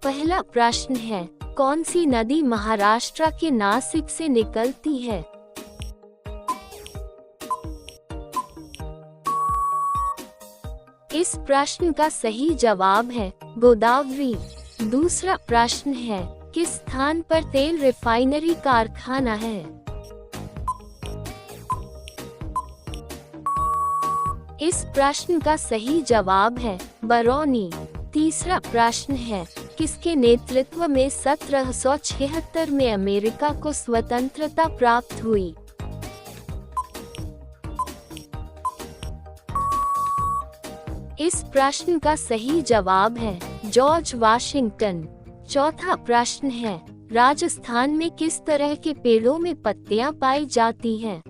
पहला प्रश्न है, कौन सी नदी महाराष्ट्र के नासिक से निकलती है? इस प्रश्न का सही जवाब है गोदावरी। दूसरा प्रश्न है, किस स्थान पर तेल रिफाइनरी कारखाना है? इस प्रश्न का सही जवाब है बरौनी। तीसरा प्रश्न है, किसके नेतृत्व में 1776 में अमेरिका को स्वतंत्रता प्राप्त हुई? इस प्रश्न का सही जवाब है जॉर्ज वाशिंगटन। चौथा प्रश्न है, राजस्थान में किस तरह के पेड़ों में पत्तियां पाई जाती हैं?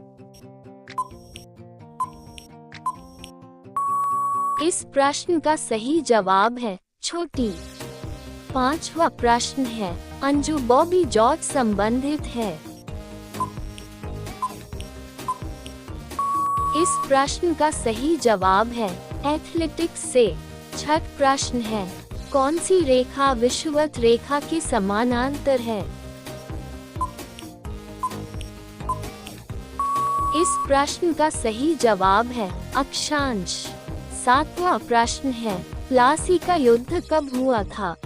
इस प्रश्न का सही जवाब है छोटी। पांचवा प्रश्न है, अंजू बॉबी जॉर्ज संबंधित है? इस प्रश्न का सही जवाब है एथलेटिक्स से। छठा प्रश्न है, कौन सी रेखा विषुवत रेखा के समानांतर है? इस प्रश्न का सही जवाब है अक्षांश। सातवां प्रश्न है, प्लासी का युद्ध कब हुआ था?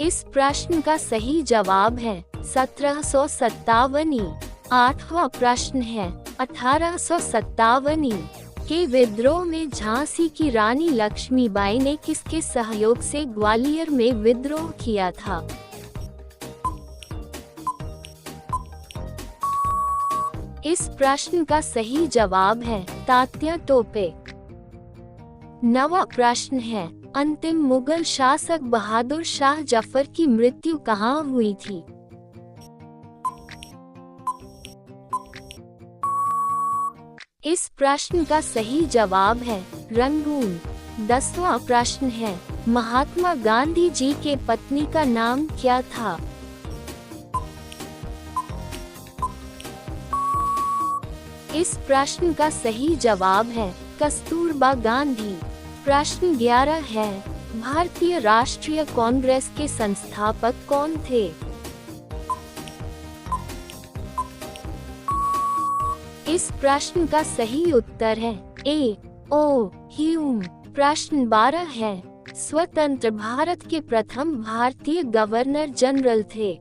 इस प्रश्न का सही जवाब है 1757। आठवां प्रश्न है, 1857 के विद्रोह में झांसी की रानी लक्ष्मीबाई ने किसके सहयोग से ग्वालियर में विद्रोह किया था? इस प्रश्न का सही जवाब है तात्या टोपे। नवा प्रश्न है, अंतिम मुगल शासक बहादुर शाह जफर की मृत्यु कहाँ हुई थी? इस प्रश्न का सही जवाब है रंगून। 10वां प्रश्न है, महात्मा गांधी जी के पत्नी का नाम क्या था? इस प्रश्न का सही जवाब है कस्तूरबा गांधी। प्रश्न 11 है, भारतीय राष्ट्रीय कांग्रेस के संस्थापक कौन थे? इस प्रश्न का सही उत्तर है ए ओ ह्यूम। प्रश्न 12 है, स्वतंत्र भारत के प्रथम भारतीय गवर्नर जनरल थे?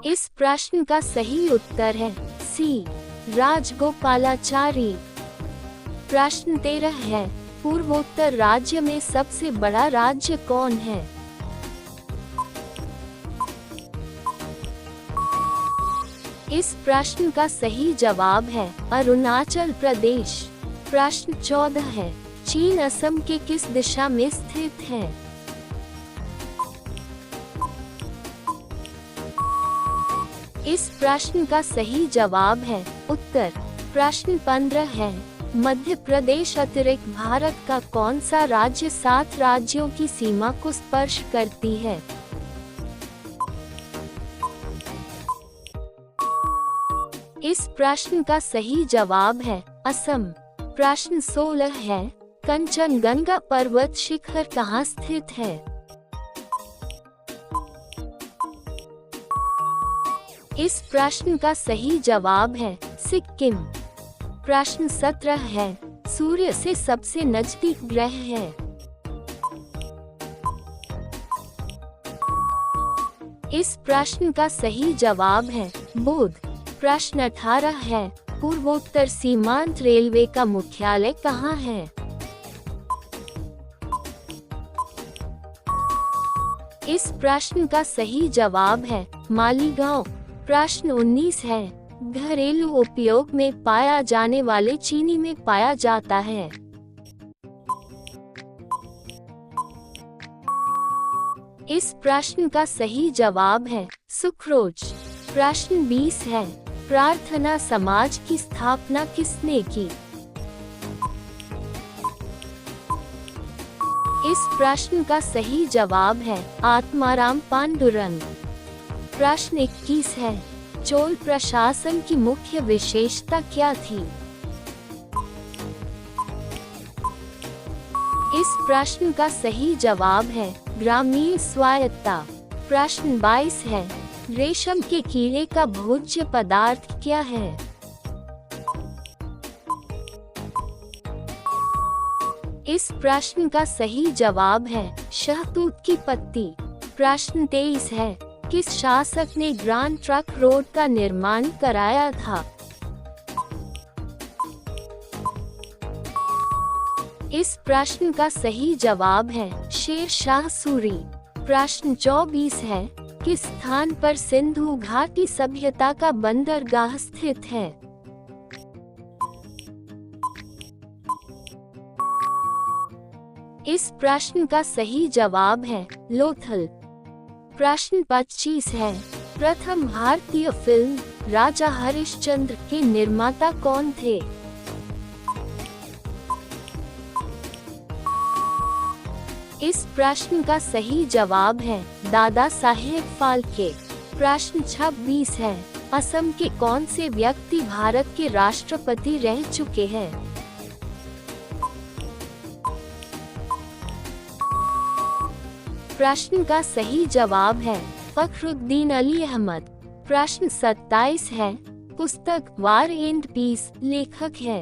इस प्रश्न का सही उत्तर है सी राजगोपालाचारी। प्रश्न 13 है, पूर्वोत्तर राज्य में सबसे बड़ा राज्य कौन है? इस प्रश्न का सही जवाब है अरुणाचल प्रदेश। प्रश्न 14 है, चीन असम के किस दिशा में स्थित है? इस प्रश्न का सही जवाब है उत्तर। प्रश्न 15 है, मध्य प्रदेश अतिरिक्त भारत का कौन सा राज्य 7 राज्यों की सीमा को स्पर्श करती है? इस प्रश्न का सही जवाब है असम। प्रश्न 16 है, कंचनजंगा पर्वत शिखर कहाँ स्थित है? इस प्रश्न का सही जवाब है सिक्किम। प्रश्न 17 है, सूर्य से सबसे नजदीक ग्रह है? इस प्रश्न का सही जवाब है बुध। प्रश्न 18 है, पूर्वोत्तर सीमांत रेलवे का मुख्यालय कहाँ है? इस प्रश्न का सही जवाब है मालीगांव। प्रश्न 19 है, घरेलू उपयोग में पाया जाने वाले चीनी में पाया जाता है? इस प्रश्न का सही जवाब है सुक्रोज। प्रश्न 20 है, प्रार्थना समाज की स्थापना किसने की? इस प्रश्न का सही जवाब है आत्माराम पांडुरंग। प्रश्न 21 है, चोल प्रशासन की मुख्य विशेषता क्या थी? इस प्रश्न का सही जवाब है ग्रामीण स्वायत्तता। प्रश्न 22 है, रेशम के कीड़े का भोज्य पदार्थ क्या है? इस प्रश्न का सही जवाब है शहतूत की पत्ती। प्रश्न 23 है, किस शासक ने ग्रांड ट्रंक रोड का निर्माण कराया था? इस प्रश्न का सही जवाब है शेर शाह सूरी। प्रश्न 24 है, किस स्थान पर सिंधु घाटी सभ्यता का बंदरगाह स्थित है? इस प्रश्न का सही जवाब है लोथल। प्रश्न 25 है, प्रथम भारतीय फिल्म राजा हरिश्चंद्र के निर्माता कौन थे? इस प्रश्न का सही जवाब है दादा साहेब फाल्के। प्रश्न 26 है, असम के कौन से व्यक्ति भारत के राष्ट्रपति रह चुके हैं? प्रश्न का सही जवाब है फखरुद्दीन अली अहमद। प्रश्न 27 है, पुस्तक वार एंड पीस लेखक है?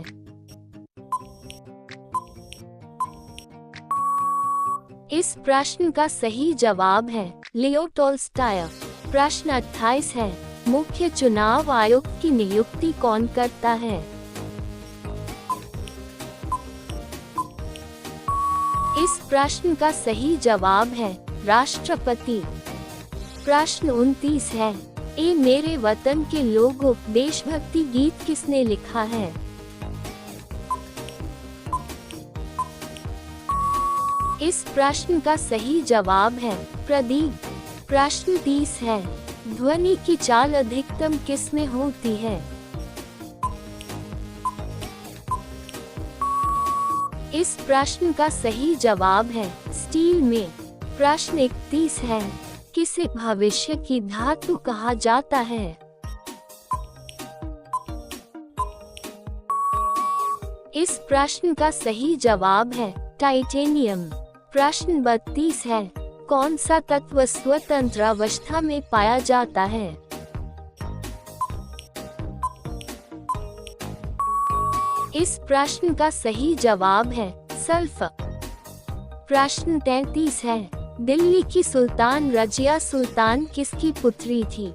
इस प्रश्न का सही जवाब है लियो टोल्स्टॉय। प्रश्न 28 है, मुख्य चुनाव आयुक्त की नियुक्ति कौन करता है? इस प्रश्न का सही जवाब है राष्ट्रपति। प्रश्न 29 है, ए मेरे वतन के लोगों देशभक्ति गीत किसने लिखा है? इस प्रश्न का सही जवाब है प्रदीप। प्रश्न 30 है, ध्वनि की चाल अधिकतम किस में होती है? इस प्रश्न का सही जवाब है स्टील में। प्रश्न 31 है, किसे भविष्य की धातु कहा जाता है? इस प्रश्न का सही जवाब है टाइटेनियम। प्रश्न 32 है, कौन सा तत्व स्वतंत्र अवस्था में पाया जाता है? इस प्रश्न का सही जवाब है सल्फर। प्रश्न 33 है, दिल्ली की सुल्तान रजिया सुल्तान किसकी पुत्री थी?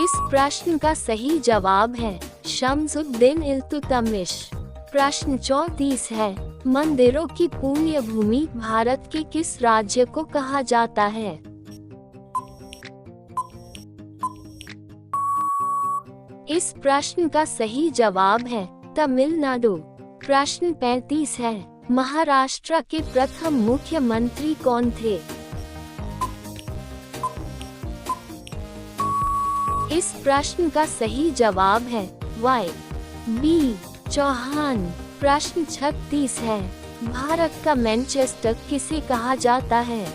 इस प्रश्न का सही जवाब है शम्सुद्दीन इल्तुतमिश। प्रश्न 34 है, मंदिरों की पुण्य भूमि भारत के किस राज्य को कहा जाता है? इस प्रश्न का सही जवाब है तमिलनाडु। प्रश्न 35 है, महाराष्ट्र के प्रथम मुख्यमंत्री कौन थे? इस प्रश्न का सही जवाब है Y.B. चौहान। प्रश्न 36 है, भारत का मैनचेस्टर किसे कहा जाता है?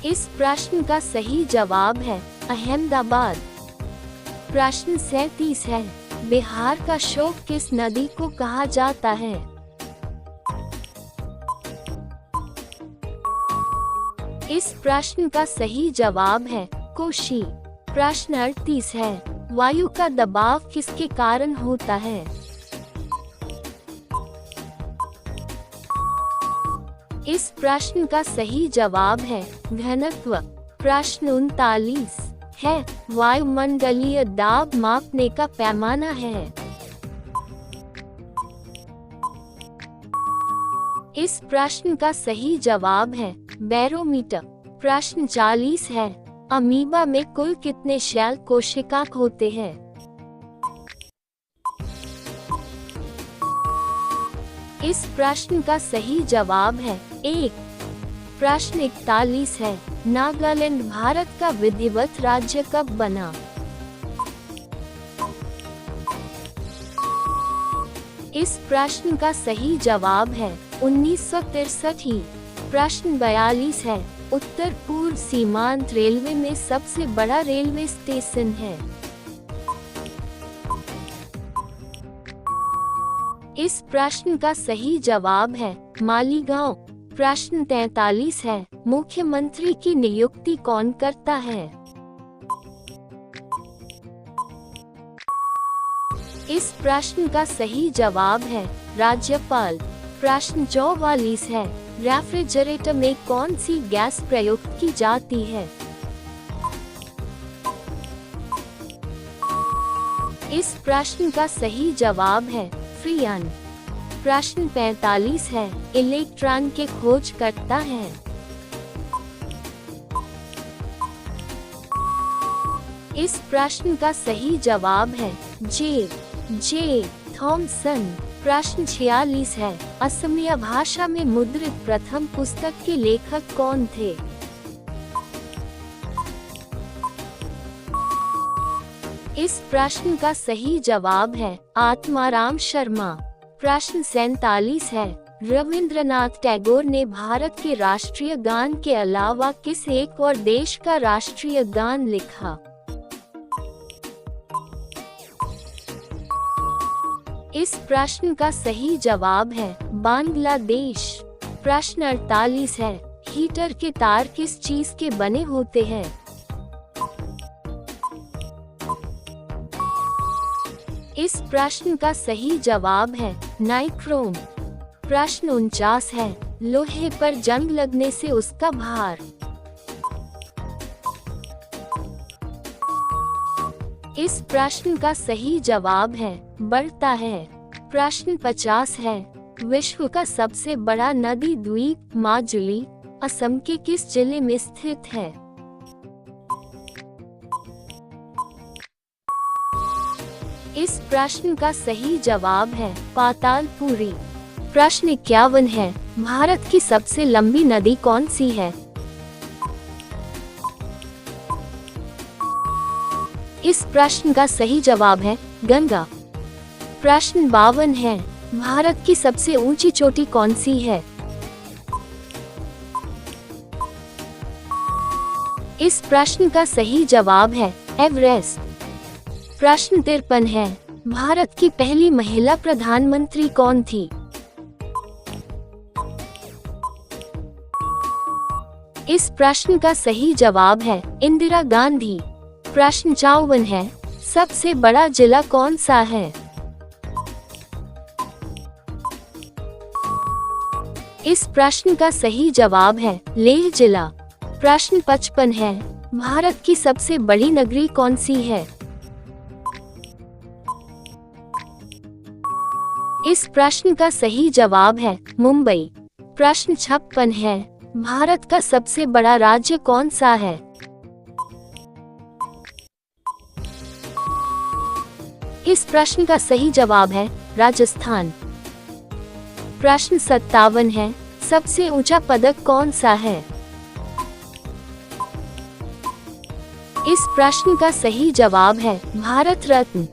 इस प्रश्न का सही जवाब है अहमदाबाद। प्रश्न 37 है, बिहार का शोक किस नदी को कहा जाता है? इस प्रश्न का सही जवाब है कोशी। प्रश्न 38 है, वायु का दबाव किसके कारण होता है? इस प्रश्न का सही जवाब है घनत्व। प्रश्न 39 है, वायुमंडलीय दाब मापने का पैमाना है? इस प्रश्न का सही जवाब है बैरोमीटर। प्रश्न 40 है, अमीबा में कुल कितने शैल कोशिका होते हैं? इस प्रश्न का सही जवाब है 1। प्रश्न 41 है, नागालैंड भारत का विधिवत राज्य कब बना? इस प्रश्न का सही जवाब है 1963 ही। प्रश्न 42 है, उत्तर पूर्व सीमांत रेलवे में सबसे बड़ा रेलवे स्टेशन है। इस प्रश्न का सही जवाब है मालीगांव। प्रश्न 43 है, मुख्यमंत्री की नियुक्ति कौन करता है? इस प्रश्न का सही जवाब है राज्यपाल। प्रश्न 44 है, रेफ्रिजरेटर में कौन सी गैस प्रयुक्त की जाती है? इस प्रश्न का सही जवाब है फ्रीयन। प्रश्न 45 है, इलेक्ट्रॉन के खोज करता है? इस प्रश्न का सही जवाब है जे थॉमसन। प्रश्न 46 है, असमिया भाषा में मुद्रित प्रथम पुस्तक के लेखक कौन थे? इस प्रश्न का सही जवाब है आत्माराम शर्मा। प्रश्न 47 है, रविंद्रनाथ टैगोर ने भारत के राष्ट्रीय गान के अलावा किस एक और देश का राष्ट्रीय गान लिखा? इस प्रश्न का सही जवाब है बांग्लादेश। प्रश्न 48 है, हीटर के तार किस चीज के बने होते हैं? इस प्रश्न का सही जवाब है नाइक्रोम। प्रश्न 49 है, लोहे पर जंग लगने से उसका भार? इस प्रश्न का सही जवाब है बढ़ता है। प्रश्न 50 है, विश्व का सबसे बड़ा नदी द्वीप माजुली असम के किस जिले में स्थित है? इस प्रश्न का सही जवाब है पातालपुरी। प्रश्न 51 है, भारत की सबसे लंबी नदी कौन सी है? इस प्रश्न का सही जवाब है गंगा। प्रश्न 52 है, भारत की सबसे ऊंची चोटी कौन सी है? इस प्रश्न का सही जवाब है एवरेस्ट। प्रश्न 53 है, भारत की पहली महिला प्रधानमंत्री कौन थी? इस प्रश्न का सही जवाब है इंदिरा गांधी। प्रश्न 54 है, सबसे बड़ा जिला कौन सा है? इस प्रश्न का सही जवाब है लेह जिला। प्रश्न 55 है, भारत की सबसे बड़ी नगरी कौन सी है? इस प्रश्न का सही जवाब है मुंबई। प्रश्न 56 है, भारत का सबसे बड़ा राज्य कौन सा है? इस प्रश्न का सही जवाब है राजस्थान। प्रश्न 57 है, सबसे ऊंचा पदक कौन सा है? इस प्रश्न का सही जवाब है भारत रत्न।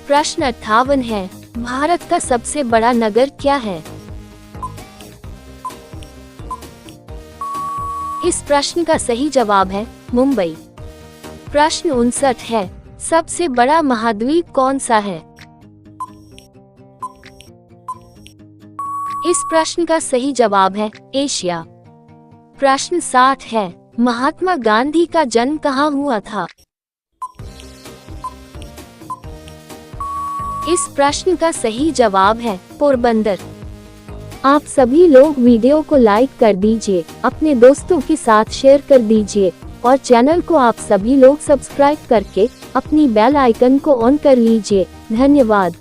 प्रश्न 58 है, भारत का सबसे बड़ा नगर क्या है? इस प्रश्न का सही जवाब है मुंबई। प्रश्न 59 है, सबसे बड़ा महाद्वीप कौन सा है? इस प्रश्न का सही जवाब है एशिया। प्रश्न 60 है, महात्मा गांधी का जन्म कहाँ हुआ था? इस प्रश्न का सही जवाब है पोरबंदर। आप सभी लोग वीडियो को लाइक कर दीजिए, अपने दोस्तों के साथ शेयर कर दीजिए और चैनल को आप सभी लोग सब्सक्राइब करके अपनी बेल आइकन को ऑन कर लीजिए। धन्यवाद।